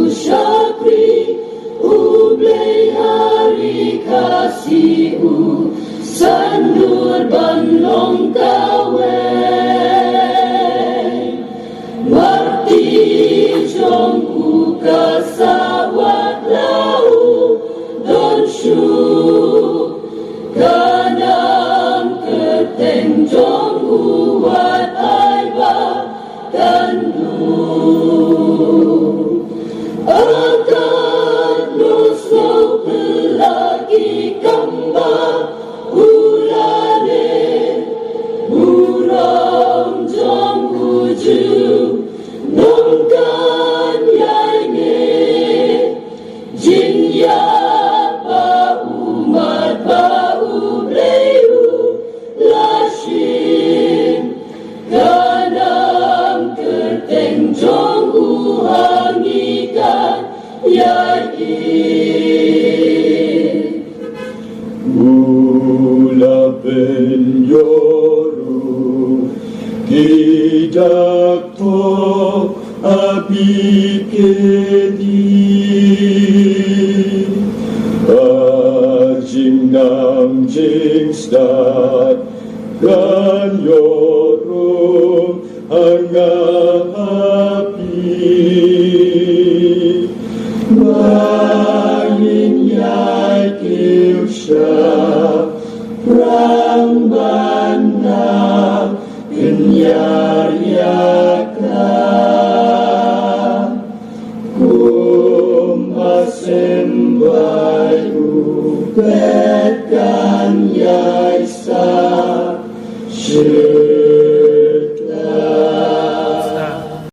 syakri ublay hari kasih sandur banlong kawe marti jong kasawat lau don shu kanam keteng jong wat aiba kandu akan nusul pelagi kamba ulane burung jong uju nongkan yaine jin ya pa umat pa ubleu lashim kanam keteng jong uhangikan yai Ula ben yoru kidak to abikedi ajing nam jing stat kan yoru angapi Main yai kiu sha prang banda kenyar yaka kum asembai upe